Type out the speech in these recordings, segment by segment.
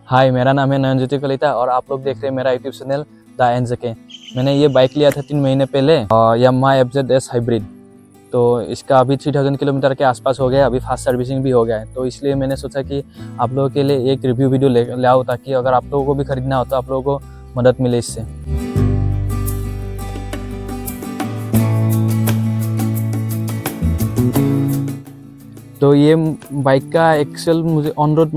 हाय, मेरा नाम है नयनज्योति कलिता और आप लोग देख रहे हैं मेरा यूट्यूब चैनल द एनजेके। मैंने ये बाइक लिया था 3 महीने पहले, यामाहा FZS हाइब्रिड। तो इसका अभी 3000 किलोमीटर के आसपास हो गया, अभी फास्ट सर्विसिंग भी हो गया है। तो इसलिए मैंने सोचा कि आप लोगों के लिए एक रिव्यू वीडियो ले आओ, ताकि अगर आप लोगों को भी खरीदना हो तो आप लोगों को मदद मिले इससे। तो ये बाइक का एक्चुअल मुझे ऑन रोड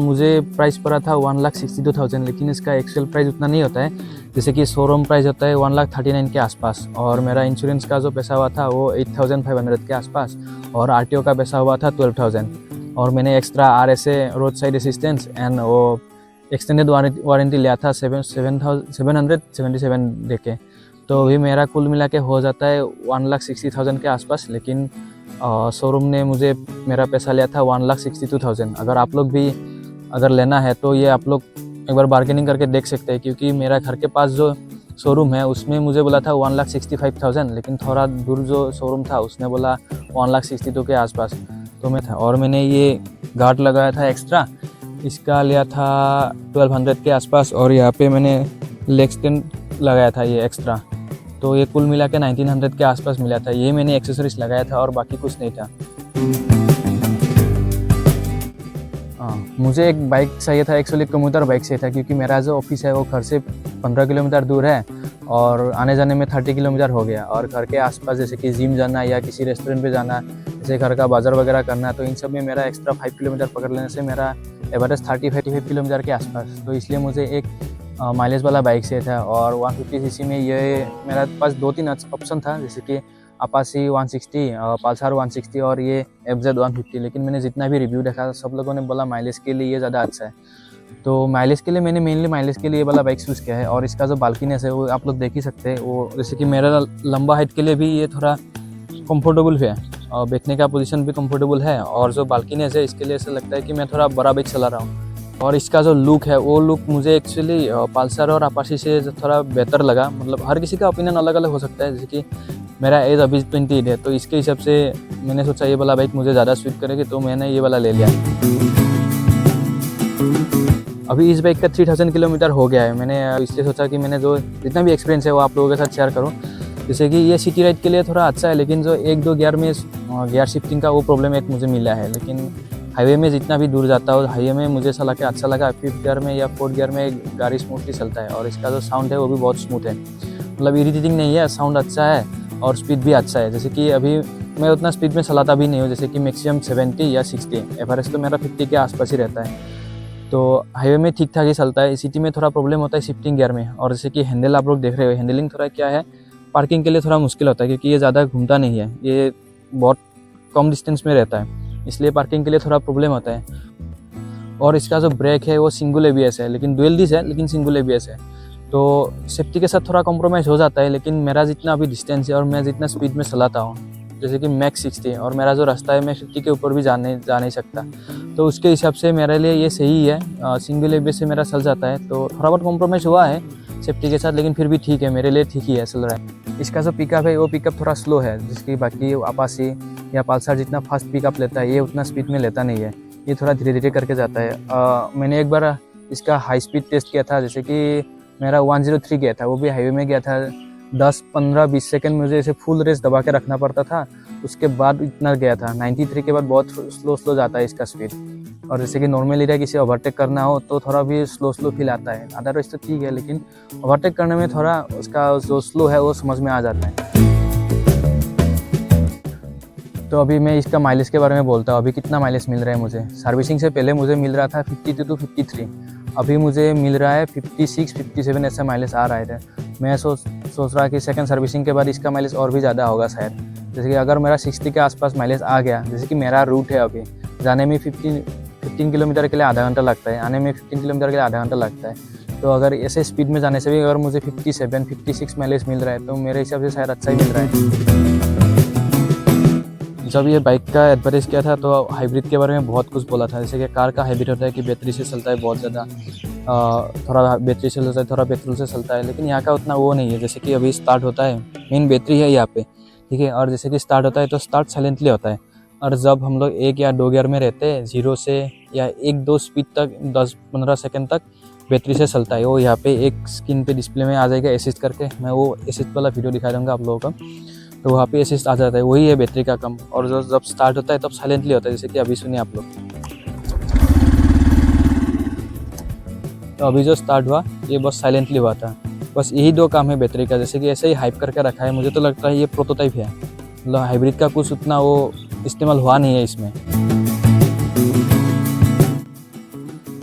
प्राइस पड़ा था 1,62,000, लेकिन इसका एक्चुअल प्राइस उतना नहीं होता है। जैसे कि शोरूम प्राइस होता है 1,39,000 के आसपास, और मेरा इंश्योरेंस का जो पैसा हुआ था वो 8,500 के आसपास, और RTO का पैसा हुआ था 12,000। और मैंने extra RSA road side assistance and वो एक्सटेंडेड वारंटी लिया था 777 देके। तो अभी मेरा कुल मिला के हो जाता है 1,60,000 के आसपास, लेकिन शोरूम ने मुझे मेरा पैसा लिया था 1,62,000। अगर आप लोग भी अगर लेना है तो ये आप लोग एक बार बार्गेनिंग करके देख सकते हैं, क्योंकि मेरा घर के पास जो शोरूम है उसमें मुझे बोला था 1,65,000, लेकिन थोड़ा दूर जो शोरूम था उसने बोला 1,62,000 के आसपास। तो मैं था, और मैंने ये गार्ड लगाया था एक्स्ट्रा, इसका लिया था 1,200 के आसपास, और यहाँ पे मैंने लेग स्टैंड लगाया था ये एक्स्ट्रा। तो ये कुल मिला के 1900 के आसपास मिला था। ये मैंने एक्सेसरीज लगाया था और बाकी कुछ नहीं था। मुझे एक बाइक चाहिए था, एक्चुअली कम्यूटर बाइक चाहिए था, क्योंकि मेरा जो ऑफिस है वो घर से 15 किलोमीटर दूर है और आने जाने में 30 किलोमीटर हो गया। और घर के आसपास जैसे कि जिम जाना या किसी रेस्टोरेंट पे जाना, जैसे घर का बाजार वगैरह करना, तो इन सब में मेरा एक्स्ट्रा 5 किलोमीटर पकड़ लेने से मेरा एवरेज 30-35 किलोमीटर के आसपास। तो इसलिए मुझे एक माइलेज वाला बाइक से था, और 150 सीसी में ये मेरा पास 2-3 ऑप्शन था, जैसे कि अपाची 160, पल्सर 160 और ये FZ 150। लेकिन मैंने जितना भी रिव्यू देखा सब लोगों ने बोला माइलेज के लिए ये ज़्यादा अच्छा है। तो माइलेज के लिए मैंने मेनली माइलेज के लिए ये वाला बाइक चूज़ किया है। और इसका जो बाल्कीनेस है वो आप लोग देख ही सकते हैं। वो जैसे कि मेरा लंबा हाइट के लिए भी ये थोड़ा कम्फर्टेबल है, और बैठने का पोजीशन भी कम्फर्टेबल है, और जो बाल्कीनेस है इसके लिए ऐसा लगता है कि मैं थोड़ा बड़ा बाइक चला रहा हूँ। और इसका जो लुक है वो लुक मुझे एक्चुअली पल्सर और अपाची से थोड़ा बेहतर लगा। मतलब हर किसी का ओपिनियन अलग अलग हो सकता है। जैसे कि मेरा एज अभी 28 है, तो इसके हिसाब से मैंने सोचा ये वाला बाइक मुझे ज़्यादा सूट करेगी, तो मैंने ये वाला ले लिया। अभी इस बाइक का 3000 किलोमीटर हो गया है। मैंने इसलिए सोचा कि मैंने जो जितना भी एक्सपीरियंस है वो आप लोगों के साथ शेयर करूँ। जैसे कि ये सिटी राइड के लिए थोड़ा अच्छा है, लेकिन जो 1-2 गियर में गियर शिफ्टिंग का वो प्रॉब्लम एक मुझे मिला है। लेकिन हाईवे में जितना भी दूर जाता हो, हाईवे में मुझे ऐसा लगा अच्छा लगा। 5th गियर में या 4th गियर में गाड़ी स्मूथली चलता है, और इसका जो साउंड है वो भी बहुत स्मूथ है। मतलब इरिटेटिंग नहीं है, साउंड अच्छा है और स्पीड भी अच्छा है। जैसे कि अभी मैं उतना स्पीड में चलाता भी नहीं हूँ, जैसे कि मैक्सिमम 70 या 60, एवरेज तो मेरा 50 के आसपास ही रहता है। तो हाईवे में ठीक ठाक ही चलता है। सिटी में थोड़ा प्रॉब्लम होता है शिफ्टिंग गियर में। और जैसे कि हैंडल आप लोग देख रहे हो, हैंडलिंग थोड़ा क्या है, पार्किंग के लिए थोड़ा मुश्किल होता है, क्योंकि ये ज़्यादा घूमता नहीं है, ये बहुत कम डिस्टेंस में रहता है, इसलिए पार्किंग के लिए थोड़ा प्रॉब्लम होता है। और इसका जो ब्रेक है वो सिंगल ABS है, लेकिन डुअल डिस्क है, लेकिन सिंगल ABS है। तो सेफ्टी के साथ थोड़ा कॉम्प्रोमाइज़ हो जाता है। लेकिन मेरा जितना अभी डिस्टेंस है और मैं जितना स्पीड में चलाता हूँ, जैसे कि मैक्स 60, और मेरा जो रास्ता है मैं 50 के ऊपर भी जा नहीं सकता, तो उसके हिसाब से मेरे लिए ये सही है। सिंगल ABS से मेरा चल जाता है, तो थोड़ा बहुत कॉम्प्रोमाइज़ हुआ है सेफ्टी के साथ, लेकिन फिर भी ठीक है, मेरे लिए ठीक ही है, चल रहा है। इसका जो पिकअप है वो पिकअप थोड़ा स्लो है, जिसकी बाकी अपाची या पल्सर जितना फास्ट पिकअप लेता है ये उतना स्पीड में लेता नहीं है, ये थोड़ा धीरे धीरे करके जाता है। मैंने एक बार इसका हाई स्पीड टेस्ट किया था, जैसे कि मेरा 103 गया था, वो भी हाईवे में गया था। 10-15-20 सेकंड मुझे ऐसे फुल रेस दबा के रखना पड़ता था, उसके बाद इतना गया था। 93 के बाद बहुत स्लो जाता है इसका स्पीड। और जैसे कि नॉर्मल एरिया किसी ओवरटेक करना हो तो थोड़ा भी स्लो फील आता है, अदरवाइज तो ठीक है, लेकिन ओवरटेक करने में थोड़ा उसका जो स्लो है वो समझ में आ जाता है। तो अभी मैं इसका माइलेज के बारे में बोलता हूँ। अभी कितना माइलेज मिल रहा है मुझे, सर्विसिंग से पहले मुझे मिल रहा था 52-53, अभी मुझे मिल रहा है 56-57 ऐसा माइलेज आ रहा है। मैं सोच रहा कि सेकंड सर्विसिंग के बाद इसका माइलेज और भी ज़्यादा होगा शायद। जैसे कि अगर मेरा 60 के आसपास माइलेज आ गया, जैसे कि मेरा रूट है अभी जाने में 15 किलोमीटर के लिए आधा घंटा लगता है, आने में 15 किलोमीटर के लिए आधा घंटा लगता है। तो अगर ऐसे स्पीड में जाने से भी अगर मुझे 57-56 माइलेज मिल रहा है, तो मेरे हिसाब से शायद अच्छा ही मिल रहा है। जब ये बाइक का एडवर्टाइज किया था तो हाइब्रिड के बारे में बहुत कुछ बोला था। जैसे कि कार का हाइब्रिड होता है कि बैटरी से चलता है बहुत ज़्यादा, थोड़ा बैटरी से चलता है, थोड़ा पेट्रोल से चलता है, लेकिन यहाँ का उतना वो नहीं है। जैसे कि अभी स्टार्ट होता है, मेन बैटरी है यहाँ पे, ठीक है, और जैसे कि स्टार्ट होता है तो स्टार्ट साइलेंटली होता है, और जब हम लोग 1 या 2 गियर में रहते हैं, 0 से या 1-2 स्पीड तक 10-15 सेकंड तक बैटरी से चलता है। वो यहाँ पे एक स्क्रीन पे डिस्प्ले में आ जाएगा असिस्ट करके, मैं वो असिस्ट वाला वीडियो दिखा दूँगा आप लोगों को। तो वहाँ पे असिस्ट आ जाता है, वही है बैटरी का कम। और जब स्टार्ट होता है तब साइलेंटली होता है, जैसे कि अभी सुनिए आप लोग। तो अभी जो स्टार्ट हुआ ये बस साइलेंटली हुआ था। बस यही 2 काम है बैटरी का, जैसे कि ऐसे ही हाइप करके रखा है। मुझे तो लगता है ये प्रोटोटाइप है, मतलब हाइब्रिड का कुछ उतना वो इस्तेमाल हुआ नहीं है इसमें।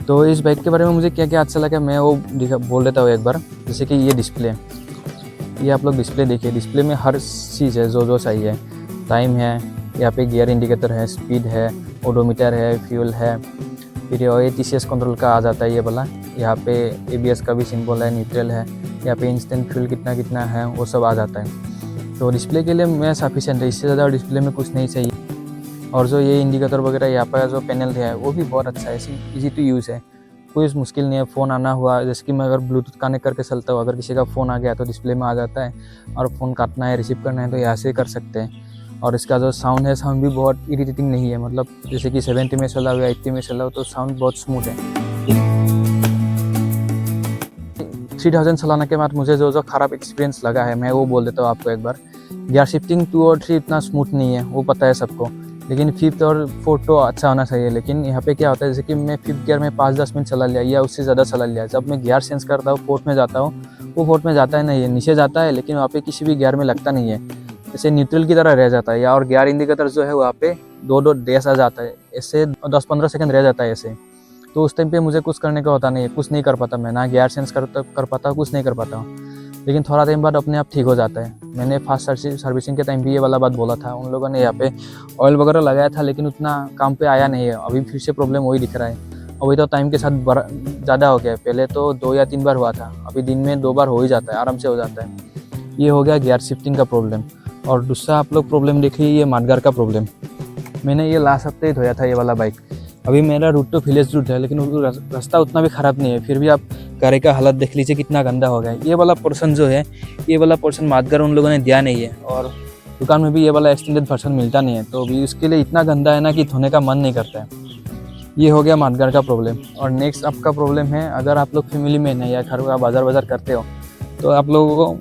तो इस बाइक के बारे में मुझे क्या क्या अच्छा लगा मैं वो बोल देता हूँ एक बार। जैसे कि ये डिस्प्ले, ये आप लोग डिस्प्ले देखिए, डिस्प्ले में हर चीज़ है जो चाहिए। टाइम है, यहाँ पे गियर इंडिकेटर है, स्पीड है, ओडोमीटर है, फ्यूल है, फिर ये TCS कंट्रोल का आ जाता है ये वाला। यहाँ पे ABS का भी सिंबल है, न्यूट्रल है, यहाँ पे इंस्टेंट फ्यूल कितना है वो सब आ जाता है। तो डिस्प्ले के लिए मैं सफिशिएंट है, इससे ज़्यादा डिस्प्ले में कुछ नहीं चाहिए। और जो ये इंडिकेटर वगैरह यहाँ पर जो पैनल है वो भी बहुत अच्छा है, इजी टू यूज़ है, कोई मुश्किल नहीं है। फ़ोन आना हुआ, जैसे कि मैं अगर ब्लूटूथ कनेक्ट करके चलता हूँ, अगर किसी का फ़ोन आ गया तो डिस्प्ले में आ जाता है, और फ़ोन काटना है, रिसीव करना है तो यहाँ से कर सकते हैं। और इसका जो साउंड है, साउंड भी बहुत इरिटेटिंग नहीं है, मतलब जैसे कि 70 में चला हुआ या 80 में चला हो तो साउंड बहुत स्मूथ है। 3000 चलाने के बाद मुझे जो ख़राब एक्सपीरियंस लगा है मैं वो बोल देता हूँ आपको एक बार। गियर शिफ्टिंग 2 और 3 इतना स्मूथ नहीं है, वो पता है सबको, लेकिन 5th और 4th तो अच्छा होना चाहिए। लेकिन यहाँ पे क्या होता है, जैसे कि मैं 5th गियर में 5-10 मिनट चला लिया या उससे ज़्यादा चला लिया, जब मैं गियर चेंज करता हूँ 4th में जाता हूँ, वो 4th में जाता है नहीं है, नीचे जाता है, लेकिन वहाँ पे किसी भी गियर में लगता नहीं है, जैसे न्यूट्रल की तरह रह जाता है। या और गियर इंडिकेटर जो है वहाँ पे 2-2 डैश आ जाता है, ऐसे 10-15 सेकंड रह जाता है ऐसे। तो उस टाइम पे मुझे कुछ करने का होता नहीं है, कुछ नहीं कर पाता मैं, ना गियर चेंज कर पाता हूँ, कुछ नहीं कर पाता हूँ। लेकिन थोड़ा टाइम बाद अपने आप ठीक हो जाता है। मैंने फास्ट सर्विसिंग के टाइम भी ये वाला बात बोला था, उन लोगों ने यहाँ पे ऑयल वगैरह लगाया था, लेकिन उतना काम पे आया नहीं है। अभी फिर से प्रॉब्लम वही दिख रहा है। अभी तो टाइम के साथ ज़्यादा हो गया है, पहले तो 2 या 3 बार हुआ था, अभी दिन में 2 बार हो ही जाता है, आराम से हो जाता है। ये हो गया गियर शिफ्टिंग का प्रॉब्लम। और दूसरा आप लोग प्रॉब्लम देखिए, ये मडगार्ड का प्रॉब्लम। मैंने ये लास्ट हफ्ते ही धोया था ये वाला बाइक। अभी मेरा रूट तो विलेज रूट है, लेकिन रास्ता उतना भी ख़राब नहीं है, फिर भी आप गाड़ी का हालत देख लीजिए कितना गंदा हो गया है। ये वाला पोर्शन जो है, ये वाला पोर्शन मडगार्ड उन लोगों ने दिया नहीं है, और दुकान में भी ये वाला एक्सटेंडेड वर्जन मिलता नहीं है, तो अभी उसके लिए इतना गंदा है ना कि धोने का मन नहीं करता है। ये हो गया मडगार्ड का प्रॉब्लम। और नेक्स्ट आपका प्रॉब्लम है, अगर आप लोग फैमिली मैन है या घर का बाजार करते हो, तो आप लोगों को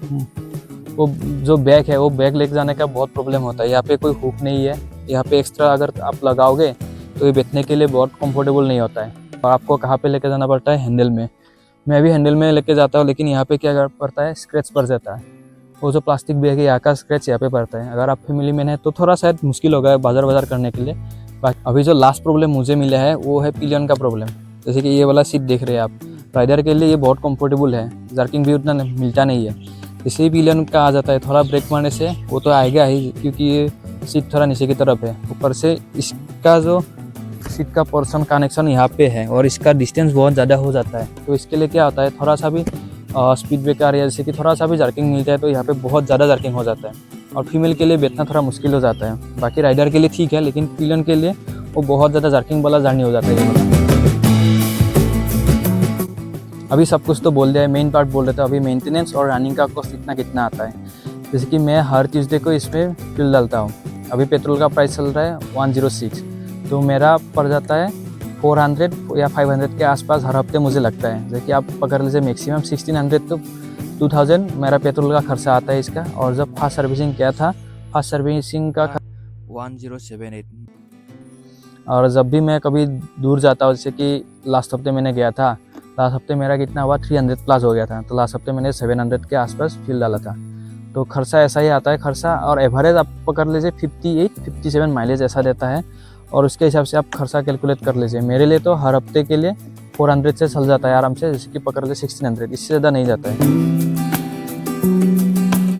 वो जो बैग है वो बैग लेके जाने का बहुत प्रॉब्लम होता है। यहाँ पे कोई हुक नहीं है, यहाँ पे एक्स्ट्रा अगर आप लगाओगे तो ये बैठने के लिए बहुत कंफर्टेबल नहीं होता है, और आपको कहाँ पे लेके जाना पड़ता है, हैंडल में। मैं भी हैंडल में लेके जाता हूँ, लेकिन यहाँ पे क्या पड़ता है, स्क्रैच पड़ जाता है। वो जो प्लास्टिक बैग है यहाँ का स्क्रैच यहाँ पे पड़ता है। अगर आप फैमिली मैन है तो थोड़ा शायद मुश्किल होगा बाजार करने के लिए। अभी जो लास्ट प्रॉब्लम मुझे मिला है वो है पिलियन का प्रॉब्लम। जैसे कि ये वाला सीट देख रहे हैं आप, राइडर के लिए ये बहुत कंफर्टेबल है, जर्किंग भी उतना मिलता नहीं है। इसे ही पिलियन का आ जाता है, थोड़ा ब्रेक मारने से वो तो आएगा ही, क्योंकि ये सीट थोड़ा नीचे की तरफ है। ऊपर से इसका जो सीट का पोर्शन कनेक्शन यहाँ पे है, और इसका डिस्टेंस बहुत ज़्यादा हो जाता है। तो इसके लिए क्या होता है, थोड़ा सा भी स्पीड ब्रेकर या जैसे कि थोड़ा सा भी जर्किंग मिलता है तो यहाँ पे बहुत ज़्यादा जर्किंग हो जाता है, और फीमेल के लिए बैठना थोड़ा मुश्किल हो जाता है। बाकी राइडर के लिए ठीक है, लेकिन पिलियन के लिए वो बहुत ज़्यादा जर्किंग वाला जर्नी हो जाता है। अभी सब कुछ तो बोल दिया है, मेन पार्ट बोल रहे थे। अभी मेंटेनेंस और रनिंग का कॉस्ट कितना आता है। जैसे कि मैं हर ट्यूसडे को इसमें फ्यूल डालता हूँ। अभी पेट्रोल का प्राइस चल रहा है 106, तो मेरा पड़ जाता है 400 या 500 के आसपास हर हफ्ते मुझे लगता है। जैसे कि आप पकड़ लीजिए मैक्सिमम 1600 तो 2000 मेरा पेट्रोल का खर्चा आता है इसका। और जब फास्ट सर्विसिंग किया था, फास्ट सर्विसिंग का 1078। और जब भी मैं कभी दूर जाता हूँ, जैसे कि लास्ट हफ्ते मैंने गया था, लास्ट हफ्ते मेरा कितना हुआ 300 प्लस हो गया था, तो लास्ट हफ्ते मैंने 700 के आसपास फ्यूल डाला था। तो खर्चा ऐसा ही आता है खर्चा। और एवरेज आप पकड़ लीजिए 58-57 माइलेज ऐसा देता है, और उसके हिसाब से आप खर्चा कैलकुलेट कर लीजिए। मेरे लिए तो हर हफ्ते के लिए 400 से चल जाता है आराम से, जैसे कि पकड़ लीजिए 1600, इससे ज़्यादा नहीं जाता है।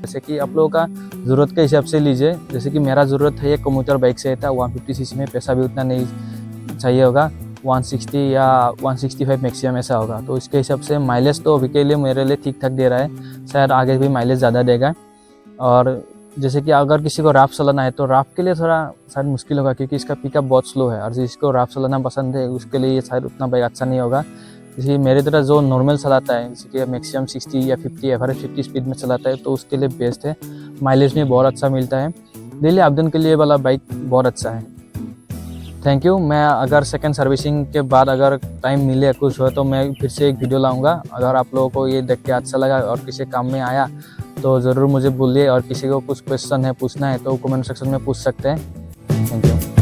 जैसे कि आप लोगों का ज़रूरत के हिसाब से लीजिए। जैसे कि मेरा ज़रूरत है ये कम्यूटर बाइक से था 150 सीसी में, पैसा भी उतना नहीं चाहिए होगा, 160 या 165 मैक्सिमम ऐसा होगा। तो इसके हिसाब से माइलेज तो अभी के लिए मेरे लिए ठीक ठाक दे रहा है, शायद आगे भी माइलेज ज़्यादा देगा। और जैसे कि अगर किसी को राफ चलाना है तो राफ के लिए थोड़ा शायद मुश्किल होगा, क्योंकि इसका पिकअप बहुत स्लो है, और जिसको राफ चलाना पसंद है उसके लिए ये शायद उतना बाइक अच्छा नहीं होगा। जैसे मेरे तरह जो नॉर्मल चलाता है, जैसे कि मैक्सिमम 60 या 50 एवरेज 50 स्पीड में चलाता है, तो उसके लिए बेस्ट है। माइलेज में बहुत अच्छा मिलता है, डेली आमदन के लिए वाला बाइक बहुत अच्छा है। Thank you. मैं अगर सेकंड सर्विसिंग के बाद अगर टाइम मिले कुछ हो तो मैं फिर से एक वीडियो लाऊंगा। अगर आप लोगों को ये देख के अच्छा लगा और किसी काम में आया तो ज़रूर मुझे बोलिए, और किसी को कुछ क्वेश्चन है पूछना है तो कमेंट सेक्शन में पूछ सकते हैं। Thank you.